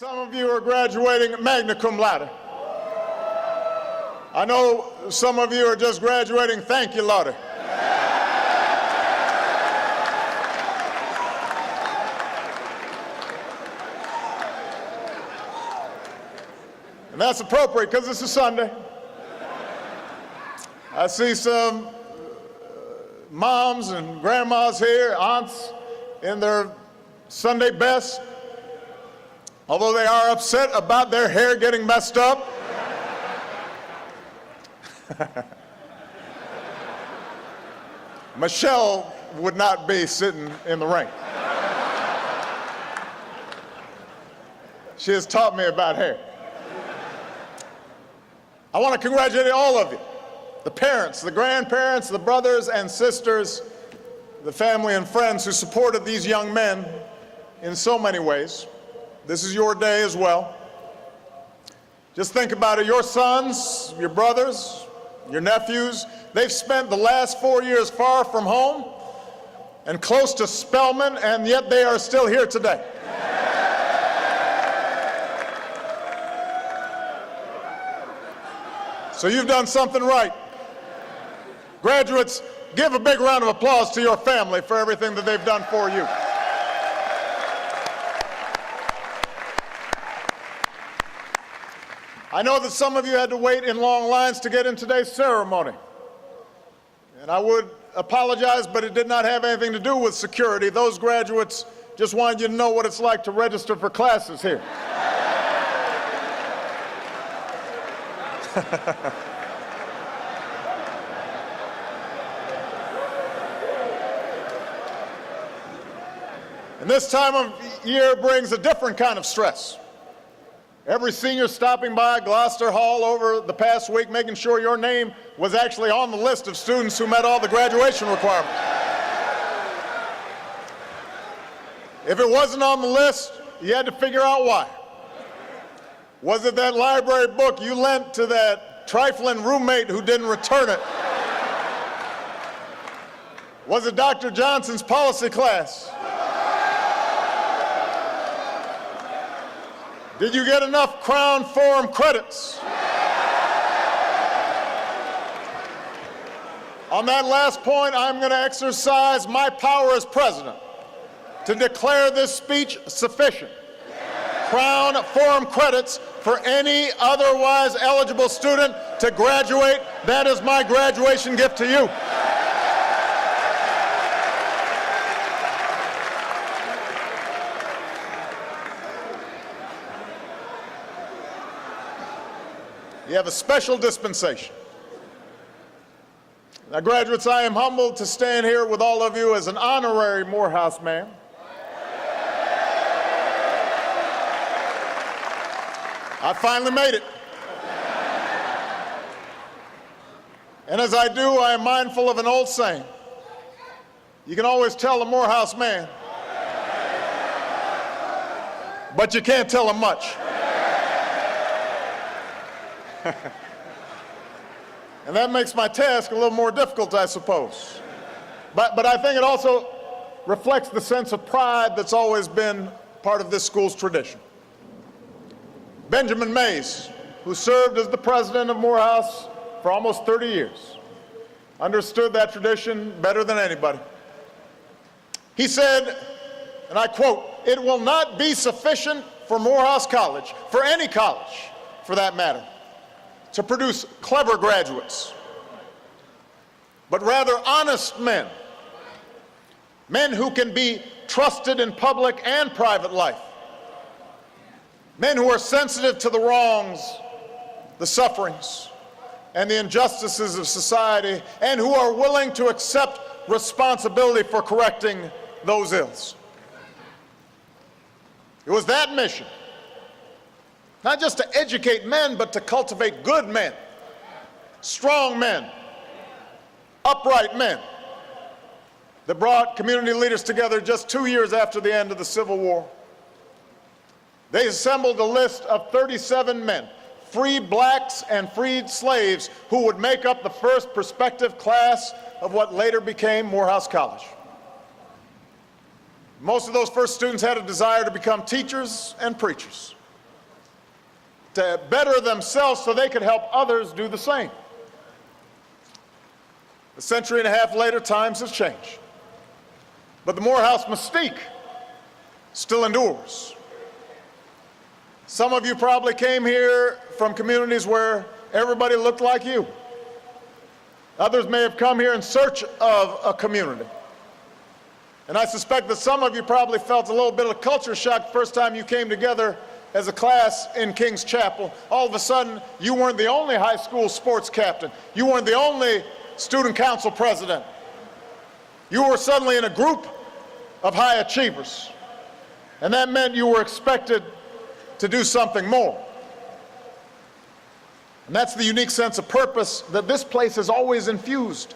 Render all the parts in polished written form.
Some of you are graduating magna cum laude. I know some of you are just graduating thank you laude. And that's appropriate because it's a Sunday. I see some moms and grandmas here, aunts in their Sunday best. Although they are upset about their hair getting messed up. Michelle would not be sitting in the ring. She has taught me about hair. I want to congratulate all of you, the parents, the grandparents, the brothers and sisters, the family and friends who supported these young men in so many ways. This is your day as well. Just think about it. Your sons, your brothers, your nephews, they've spent the last 4 years far from home and close to Spelman, and yet they are still here today. So you've done something right. Graduates, give a big round of applause to your family for everything that they've done for you. I know that some of you had to wait in long lines to get in today's ceremony. And I would apologize, but it did not have anything to do with security. Those graduates just wanted you to know what it's like to register for classes here. And this time of year brings a different kind of stress. Every senior stopping by Gloucester Hall over the past week, making sure your name was actually on the list of students who met all the graduation requirements. If it wasn't on the list, you had to figure out why. Was it that library book you lent to that trifling roommate who didn't return it? Was it Dr. Johnson's policy class? Did you get enough Crown Forum credits? On that last point, I'm going to exercise my power as president to declare this speech sufficient. Crown Forum credits for any otherwise eligible student to graduate. That is my graduation gift to you. You have a special dispensation. Now, graduates, I am humbled to stand here with all of you as an honorary Morehouse man. I finally made it. And as I do, I am mindful of an old saying. You can always tell a Morehouse man, but you can't tell him much. And that makes my task a little more difficult, I suppose. But I think it also reflects the sense of pride that's always been part of this school's tradition. Benjamin Mays, who served as the president of Morehouse for almost 30 years, understood that tradition better than anybody. He said, and I quote, "It will not be sufficient for Morehouse College, for any college for that matter, to produce clever graduates, but rather honest men, men who can be trusted in public and private life, men who are sensitive to the wrongs, the sufferings, and the injustices of society, and who are willing to accept responsibility for correcting those ills." It was that mission, not just to educate men, but to cultivate good men, strong men, upright men, that brought community leaders together just 2 years after the end of the Civil War. They assembled a list of 37 men, free blacks and freed slaves, who would make up the first prospective class of what later became Morehouse College. Most of those first students had a desire to become teachers and preachers. to better themselves so they could help others do the same. A century and a half later, times have changed. But the Morehouse mystique still endures. Some of you probably came here from communities where everybody looked like you. Others may have come here in search of a community. And I suspect that some of you probably felt a little bit of culture shock the first time you came together as a class in King's Chapel. All of a sudden, you weren't the only high school sports captain. You weren't the only student council president. You were suddenly in a group of high achievers. And that meant you were expected to do something more. And that's the unique sense of purpose that this place has always infused.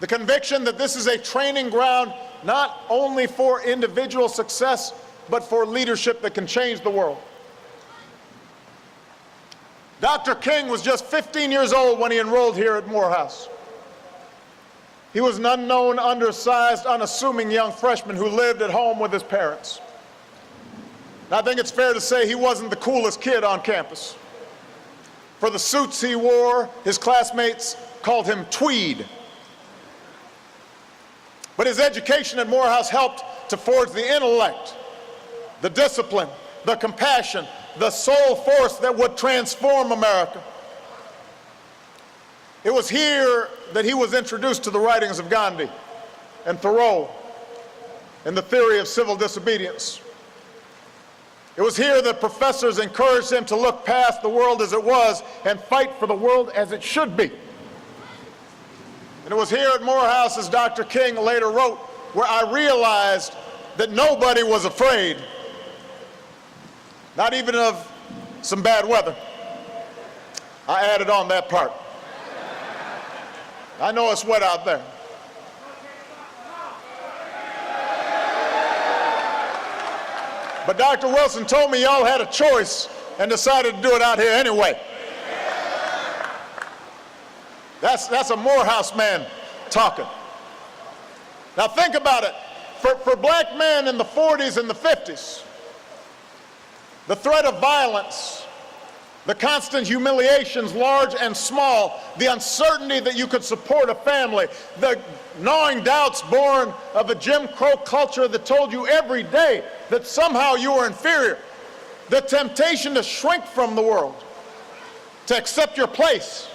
The conviction that this is a training ground not only for individual success, but for leadership that can change the world. Dr. King was just 15 years old when he enrolled here at Morehouse. He was an unknown, undersized, unassuming young freshman who lived at home with his parents. And I think it's fair to say he wasn't the coolest kid on campus. For the suits he wore, his classmates called him Tweed. But his education at Morehouse helped to forge the intellect, the discipline, the compassion, the soul force that would transform America. It was here that he was introduced to the writings of Gandhi and Thoreau and the theory of civil disobedience. It was here that professors encouraged him to look past the world as it was and fight for the world as it should be. And it was here at Morehouse, as Dr. King later wrote, where I realized that nobody was afraid, not even of some bad weather. I added on that part. I know it's wet out there. But Dr. Wilson told me y'all had a choice and decided to do it out here anyway. That's a Morehouse man talking. Now think about it. For black men in the 40s and the 50s, the threat of violence, the constant humiliations, large and small, the uncertainty that you could support a family, the gnawing doubts born of a Jim Crow culture that told you every day that somehow you were inferior, the temptation to shrink from the world, to accept your place,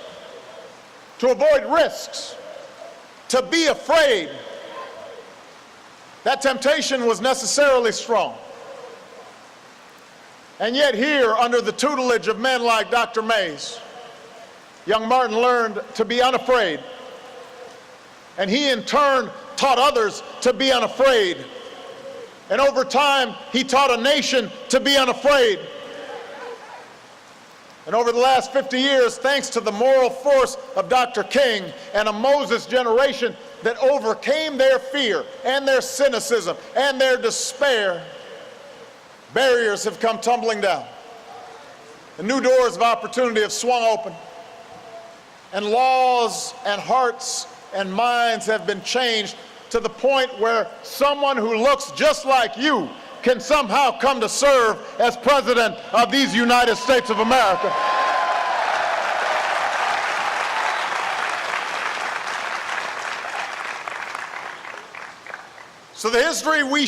to avoid risks, to be afraid. That temptation was necessarily strong. And yet here, under the tutelage of men like Dr. Mays, young Martin learned to be unafraid. And he in turn taught others to be unafraid. And over time, he taught a nation to be unafraid. And over the last 50 years, thanks to the moral force of Dr. King and a Moses generation that overcame their fear and their cynicism and their despair, barriers have come tumbling down. The new doors of opportunity have swung open. And laws and hearts and minds have been changed to the point where someone who looks just like you can somehow come to serve as President of these United States of America. So the history we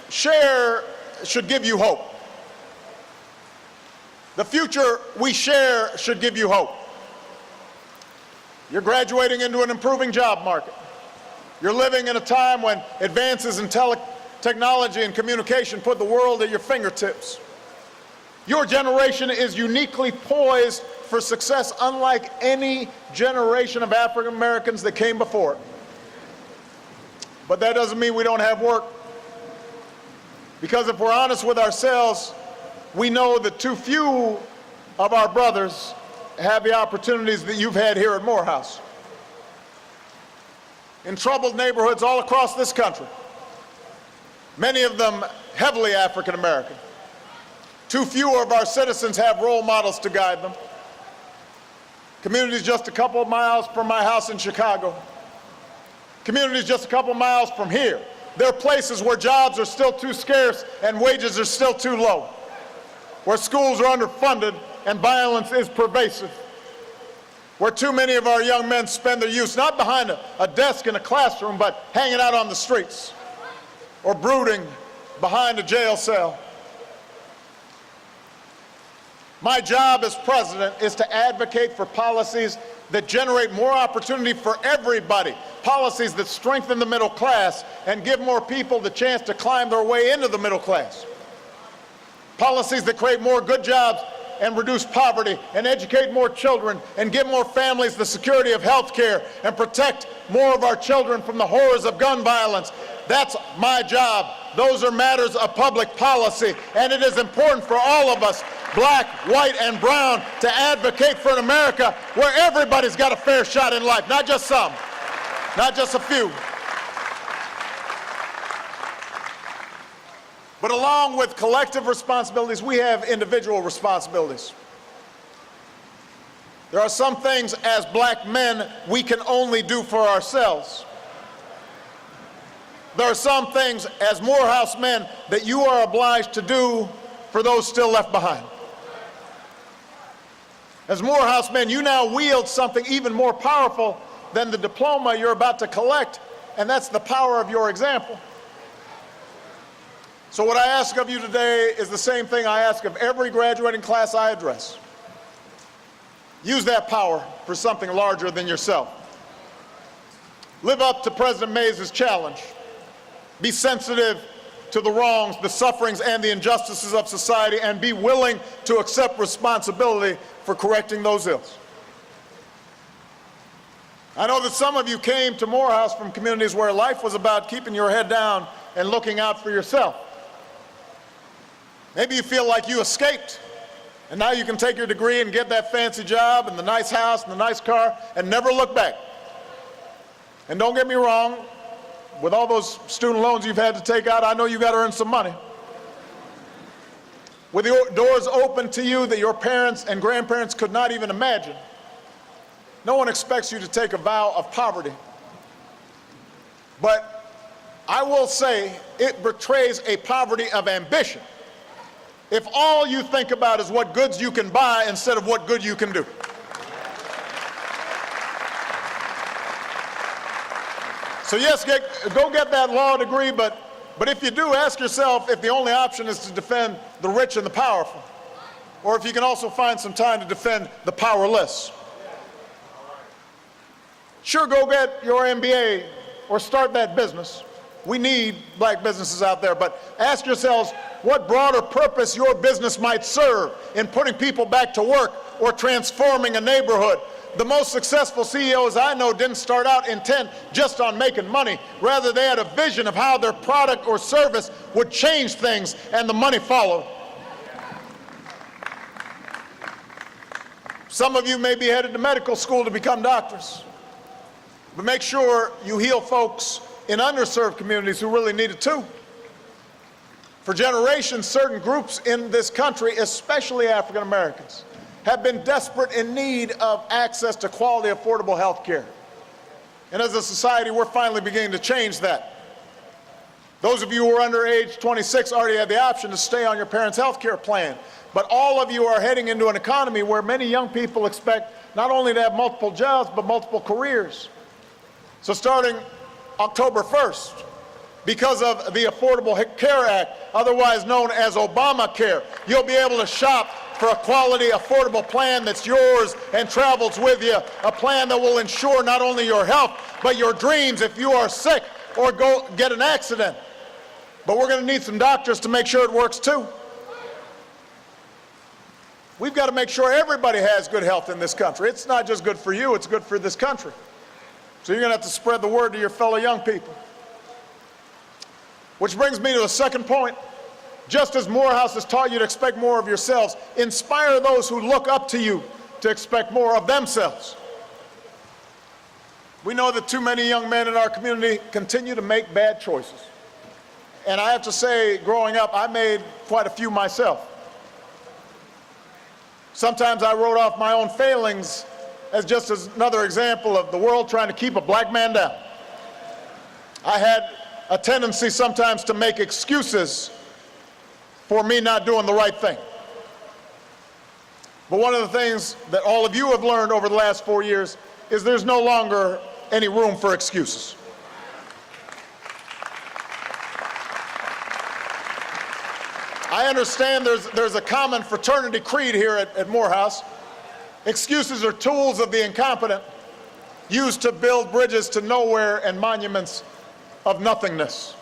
share should give you hope. The future we share should give you hope. You're graduating into an improving job market. You're living in a time when advances in technology and communication put the world at your fingertips. Your generation is uniquely poised for success unlike any generation of African Americans that came before it. But that doesn't mean we don't have work. Because if we're honest with ourselves, we know that too few of our brothers have the opportunities that you've had here at Morehouse. In troubled neighborhoods all across this country, many of them heavily African American, too few of our citizens have role models to guide them. Communities just a couple of miles from my house in Chicago, communities just a couple miles from here, there are places where jobs are still too scarce and wages are still too low. where schools are underfunded and violence is pervasive, where too many of our young men spend their youth not behind a desk in a classroom, but hanging out on the streets or brooding behind a jail cell. My job as president is to advocate for policies that generate more opportunity for everybody, policies that strengthen the middle class and give more people the chance to climb their way into the middle class, policies that create more good jobs and reduce poverty and educate more children and give more families the security of health care and protect more of our children from the horrors of gun violence. That's my job. Those are matters of public policy, and it is important for all of us, black, white, and brown, to advocate for an America where everybody's got a fair shot in life, not just some, not just a few. But along with collective responsibilities, we have individual responsibilities. There are some things as black men we can only do for ourselves. There are some things as Morehouse men that you are obliged to do for those still left behind. As Morehouse men, you now wield something even more powerful than the diploma you're about to collect, and that's the power of your example. So what I ask of you today is the same thing I ask of every graduating class I address. Use that power for something larger than yourself. Live up to President Mays' challenge. Be sensitive to the wrongs, the sufferings, and the injustices of society, and be willing to accept responsibility for correcting those ills. I know that some of you came to Morehouse from communities where life was about keeping your head down and looking out for yourself. Maybe you feel like you escaped, and now you can take your degree and get that fancy job and the nice house and the nice car and never look back. And don't get me wrong, with all those student loans you've had to take out, I know you got to earn some money. With the doors open to you that your parents and grandparents could not even imagine, no one expects you to take a vow of poverty. But I will say it betrays a poverty of ambition if all you think about is what goods you can buy instead of what good you can do. So yes, go get that law degree, but if you do, ask yourself if the only option is to defend the rich and the powerful, or if you can also find some time to defend the powerless. Sure, go get your MBA or start that business. We need black businesses out there, but ask yourselves what broader purpose your business might serve in putting people back to work or transforming a neighborhood. The most successful CEOs I know didn't start out intent just on making money. Rather, they had a vision of how their product or service would change things, and the money followed. Some of you may be headed to medical school to become doctors, but make sure you heal folks in underserved communities who really need it too. For generations, certain groups in this country, especially African Americans, have been desperate in need of access to quality, affordable health care. And as a society, we're finally beginning to change that. Those of you who are under age 26 already have the option to stay on your parents' health care plan. But all of you are heading into an economy where many young people expect not only to have multiple jobs, but multiple careers. So starting October 1st, because of the Affordable Care Act, otherwise known as Obamacare, you'll be able to shop for a quality, affordable plan that's yours and travels with you, a plan that will ensure not only your health, but your dreams if you are sick or go get an accident. But we're going to need some doctors to make sure it works too. We've got to make sure everybody has good health in this country. It's not just good for you, it's good for this country. So you're going to have to spread the word to your fellow young people. Which brings me to the second point. Just as Morehouse has taught you to expect more of yourselves, inspire those who look up to you to expect more of themselves. We know that too many young men in our community continue to make bad choices. And I have to say, growing up, I made quite a few myself. Sometimes I wrote off my own failings as just another example of the world trying to keep a black man down. I had a tendency sometimes to make excuses for me not doing the right thing. But one of the things that all of you have learned over the last 4 years is there's no longer any room for excuses. I understand there's a common fraternity creed here at Morehouse. Excuses are tools of the incompetent, used to build bridges to nowhere and monuments of nothingness.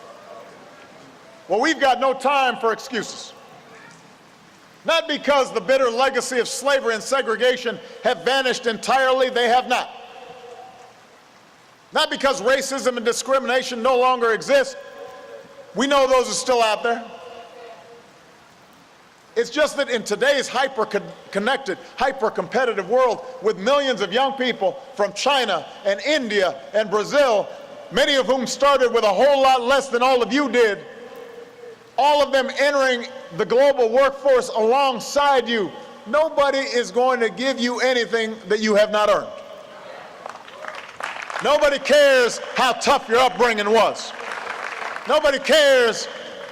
Well, we've got no time for excuses. Not because the bitter legacy of slavery and segregation have vanished entirely, they have not. Not because racism and discrimination no longer exist. We know those are still out there. It's just that in today's hyper-connected, hyper-competitive world with millions of young people from China and India and Brazil, many of whom started with a whole lot less than all of you did, all of them entering the global workforce alongside you, nobody is going to give you anything that you have not earned. Nobody cares how tough your upbringing was. Nobody cares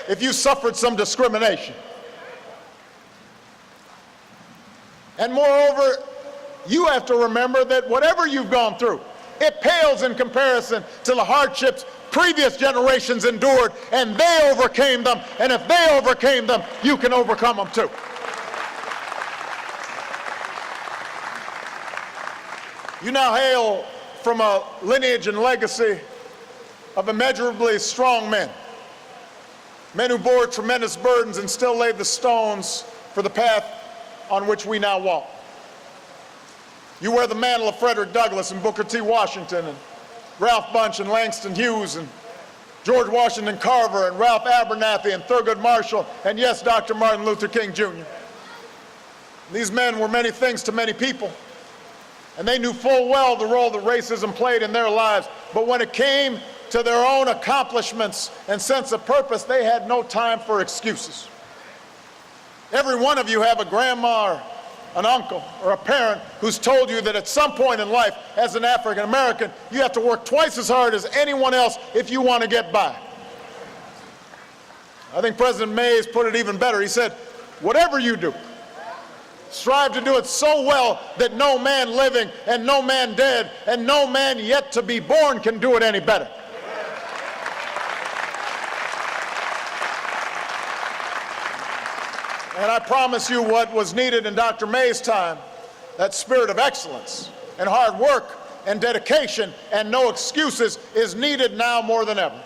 if you suffered some discrimination. And moreover, you have to remember that whatever you've gone through, it pales in comparison to the hardships previous generations endured, and they overcame them. And if they overcame them, you can overcome them too. You now hail from a lineage and legacy of immeasurably strong men who bore tremendous burdens and still laid the stones for the path on which we now walk. You wear the mantle of Frederick Douglass and Booker T. Washington and Ralph Bunche and Langston Hughes and George Washington Carver and Ralph Abernathy and Thurgood Marshall and, yes, Dr. Martin Luther King Jr. These men were many things to many people, and they knew full well the role that racism played in their lives. But when it came to their own accomplishments and sense of purpose, they had no time for excuses. Every one of you have a grandma or an uncle or a parent who's told you that at some point in life, as an African American, you have to work twice as hard as anyone else if you want to get by. I think President Mays put it even better. He said, whatever you do, strive to do it so well that no man living and no man dead and no man yet to be born can do it any better. And I promise you what was needed in Dr. May's time, that spirit of excellence and hard work and dedication and no excuses, is needed now more than ever.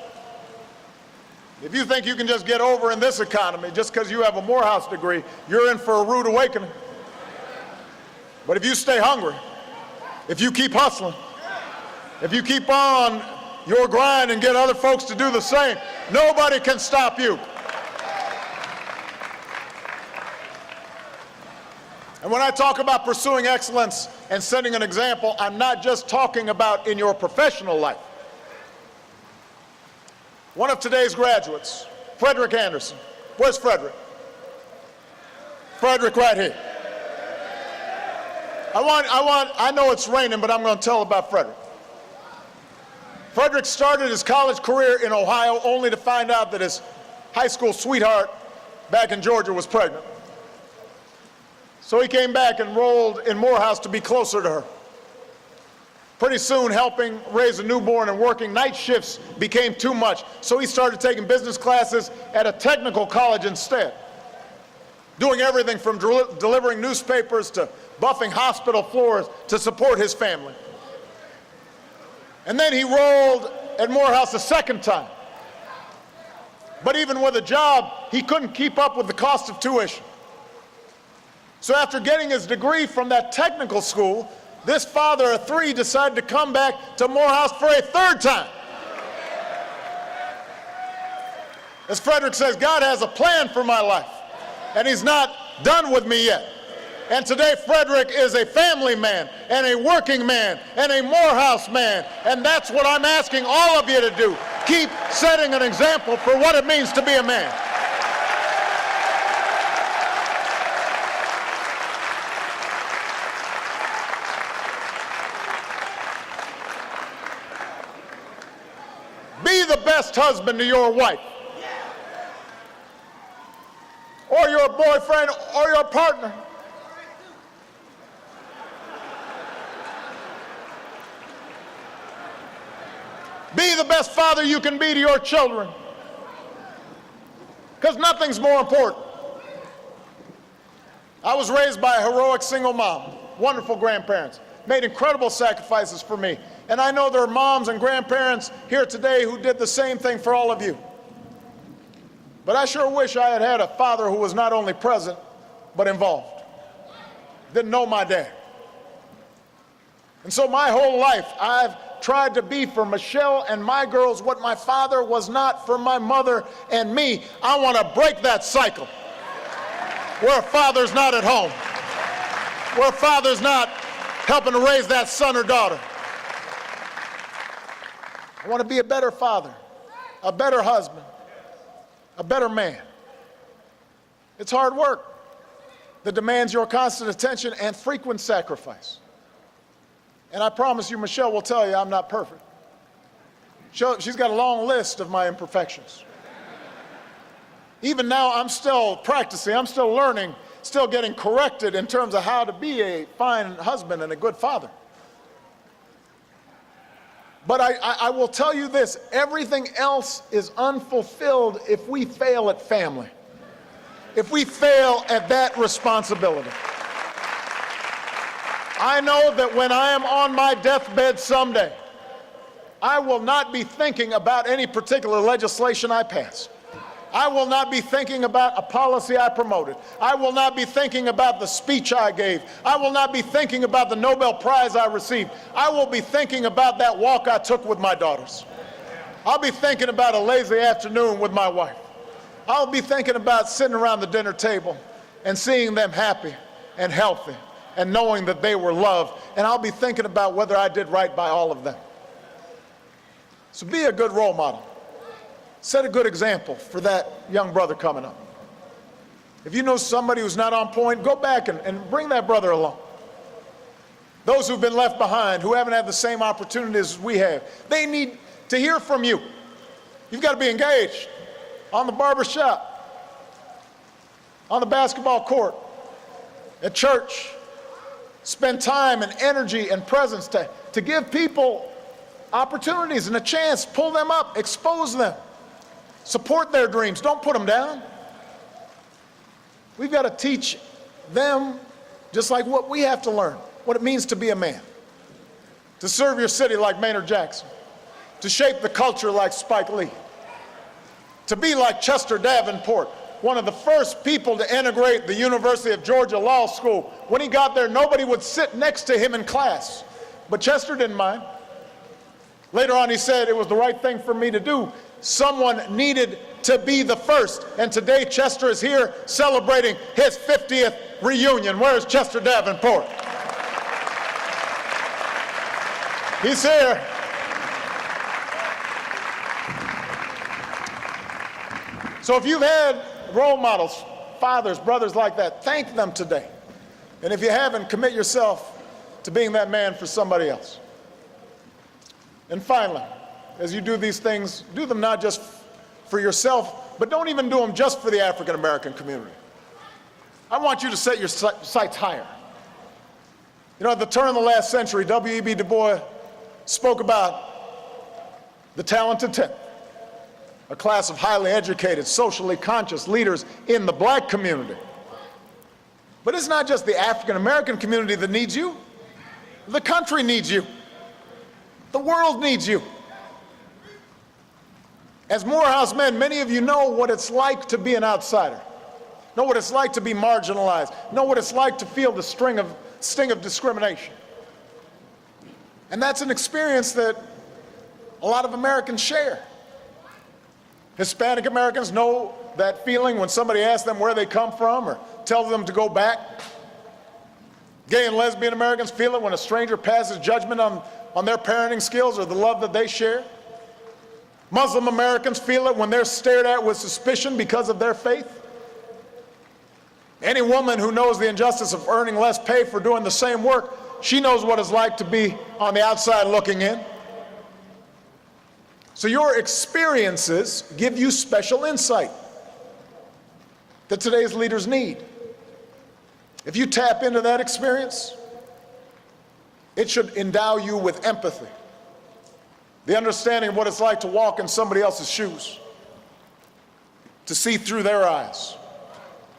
If you think you can just get over in this economy just because you have a Morehouse degree, you're in for a rude awakening. But if you stay hungry, if you keep hustling, if you keep on your grind and get other folks to do the same, nobody can stop you. And when I talk about pursuing excellence and setting an example, I'm not just talking about in your professional life. One of today's graduates, Frederick Anderson. Where's Frederick? Frederick right here. I know it's raining, but I'm going to tell about Frederick. Frederick started his college career in Ohio only to find out that his high school sweetheart back in Georgia was pregnant. So he came back and enrolled in Morehouse to be closer to her. Pretty soon, helping raise a newborn and working night shifts became too much, so he started taking business classes at a technical college instead, doing everything from delivering newspapers to buffing hospital floors to support his family. And then he enrolled at Morehouse a second time. But even with a job, he couldn't keep up with the cost of tuition. So after getting his degree from that technical school, this father of three decided to come back to Morehouse for a third time. As Frederick says, God has a plan for my life, and he's not done with me yet. And today, Frederick is a family man, and a working man, and a Morehouse man, and that's what I'm asking all of you to do. Keep setting an example for what it means to be a man. Be the best husband to your wife, or your boyfriend, or your partner. Be the best father you can be to your children, because nothing's more important. I was raised by a heroic single mom, wonderful grandparents, made incredible sacrifices for me. And I know there are moms and grandparents here today who did the same thing for all of you. But I sure wish I had had a father who was not only present, but involved. Didn't know my dad. And so my whole life, I've tried to be for Michelle and my girls what my father was not for my mother and me. I want to break that cycle where a father's not at home, where a father's not helping to raise that son or daughter. I want to be a better father, a better husband, a better man. It's hard work that demands your constant attention and frequent sacrifice. And I promise you, Michelle will tell you I'm not perfect. She's got a long list of my imperfections. Even now, I'm still practicing, I'm still learning, still getting corrected in terms of how to be a fine husband and a good father. But I will tell you this, everything else is unfulfilled if we fail at family, if we fail at that responsibility. I know that when I am on my deathbed someday, I will not be thinking about any particular legislation I passed. I will not be thinking about a policy I promoted. I will not be thinking about the speech I gave. I will not be thinking about the Nobel Prize I received. I will be thinking about that walk I took with my daughters. I'll be thinking about a lazy afternoon with my wife. I'll be thinking about sitting around the dinner table and seeing them happy and healthy and knowing that they were loved. And I'll be thinking about whether I did right by all of them. So be a good role model. Set a good example for that young brother coming up. If you know somebody who's not on point, go back and bring that brother along. Those who've been left behind, who haven't had the same opportunities as we have, they need to hear from you. You've got to be engaged on the barber shop, on the basketball court, at church. Spend time and energy and presence to give people opportunities and a chance. Pull them up, expose them. Support their dreams. Don't put them down. We've got to teach them just like what we have to learn, what it means to be a man, to serve your city like Maynard Jackson, to shape the culture like Spike Lee, to be like Chester Davenport, one of the first people to integrate the University of Georgia Law School. When he got there, nobody would sit next to him in class, but Chester didn't mind. Later on, he said it was the right thing for me to do. Someone needed to be the first. And today, Chester is here celebrating his 50th reunion. Where's Chester Davenport? He's here. So if you've had role models, fathers, brothers like that, thank them today. And if you haven't, commit yourself to being that man for somebody else. And finally, as you do these things, do them not just for yourself, but don't even do them just for the African American community. I want you to set your sights higher. You know, at the turn of the last century, W.E.B. Du Bois spoke about the talented 10, a class of highly educated, socially conscious leaders in the black community. But it's not just the African American community that needs you. The country needs you. The world needs you. As Morehouse men, many of you know what it's like to be an outsider, know what it's like to be marginalized, know what it's like to feel the sting of discrimination. And that's an experience that a lot of Americans share. Hispanic Americans know that feeling when somebody asks them where they come from or tells them to go back. Gay and lesbian Americans feel it when a stranger passes judgment on their parenting skills or the love that they share. Muslim Americans feel it when they're stared at with suspicion because of their faith. Any woman who knows the injustice of earning less pay for doing the same work, she knows what it's like to be on the outside looking in. So your experiences give you special insight that today's leaders need. If you tap into that experience, it should endow you with empathy the understanding of what it's like to walk in somebody else's shoes, to see through their eyes,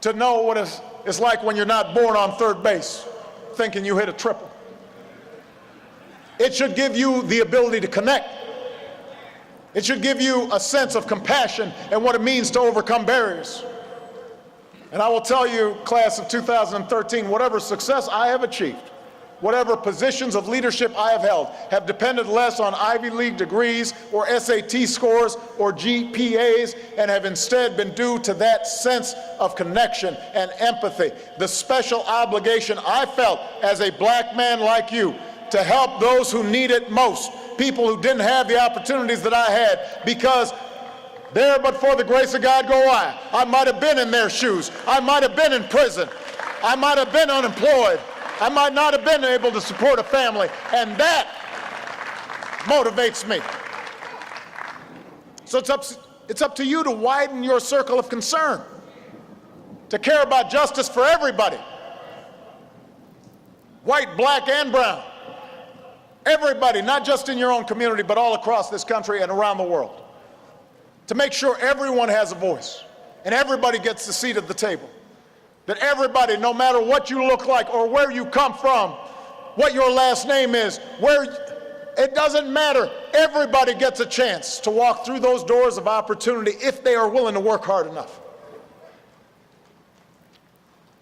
to know what it's like when you're not born on third base, thinking you hit a triple. It should give you the ability to connect. It should give you a sense of compassion and what it means to overcome barriers. And I will tell you, class of 2013, whatever success I have achieved, whatever positions of leadership I have held, have depended less on Ivy League degrees or SAT scores or GPAs, and have instead been due to that sense of connection and empathy, the special obligation I felt as a black man like you to help those who need it most, people who didn't have the opportunities that I had, because there but for the grace of God go I. I might have been in their shoes. I might have been in prison. I might have been unemployed. I might not have been able to support a family, and that motivates me. So it's up to you to widen your circle of concern, to care about justice for everybody, white, black, and brown. Everybody, not just in your own community, but all across this country and around the world. To make sure everyone has a voice and everybody gets a seat at the table. That everybody, no matter what you look like or where you come from, what your last name is, it doesn't matter. Everybody gets a chance to walk through those doors of opportunity if they are willing to work hard enough.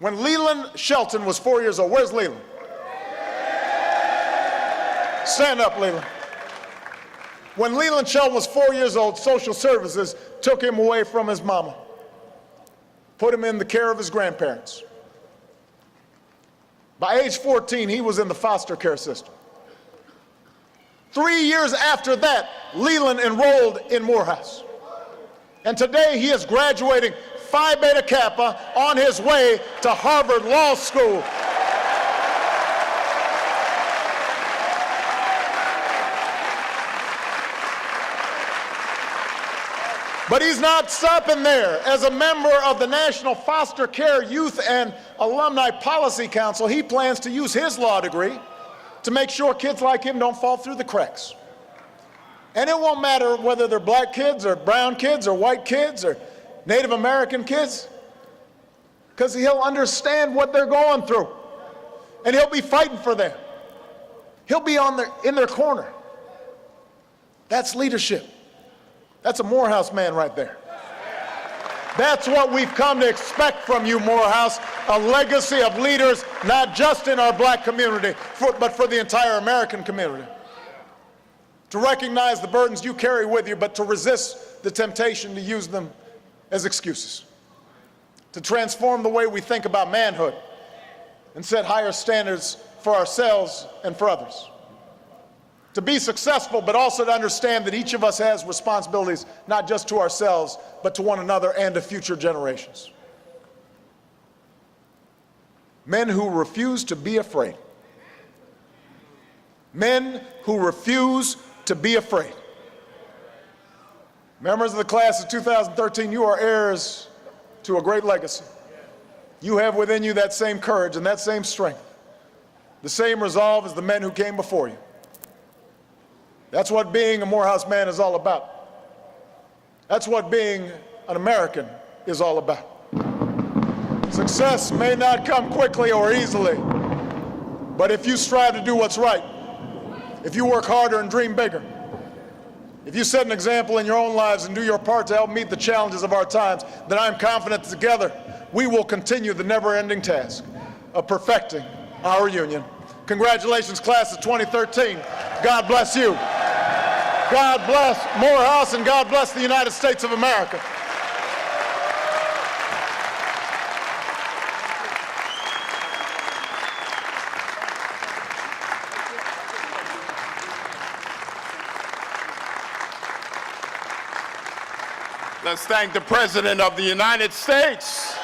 When Leland Shelton was 4 years old, where's Leland? Stand up, Leland. When Leland Shelton was 4 years old, social services took him away from his mama, put him in the care of his grandparents. By age 14, he was in the foster care system. 3 years after that, Leland enrolled in Morehouse. And today he is graduating Phi Beta Kappa on his way to Harvard Law School. But he's not stopping there. As a member of the National Foster Care Youth and Alumni Policy Council, he plans to use his law degree to make sure kids like him don't fall through the cracks. And it won't matter whether they're black kids or brown kids or white kids or Native American kids, because he'll understand what they're going through, and he'll be fighting for them. He'll be in their corner. That's leadership. That's a Morehouse man right there. That's what we've come to expect from you, Morehouse, a legacy of leaders, not just in our black community, but for the entire American community. To recognize the burdens you carry with you, but to resist the temptation to use them as excuses. To transform the way we think about manhood and set higher standards for ourselves and for others. To be successful, but also to understand that each of us has responsibilities, not just to ourselves, but to one another and to future generations. Men who refuse to be afraid. Men who refuse to be afraid. Members of the class of 2013, you are heirs to a great legacy. You have within you that same courage and that same strength, the same resolve as the men who came before you. That's what being a Morehouse man is all about. That's what being an American is all about. Success may not come quickly or easily, but if you strive to do what's right, if you work harder and dream bigger, if you set an example in your own lives and do your part to help meet the challenges of our times, then I'm confident that together we will continue the never-ending task of perfecting our union. Congratulations, class of 2013. God bless you. God bless Morehouse, and God bless the United States of America. Let's thank the President of the United States.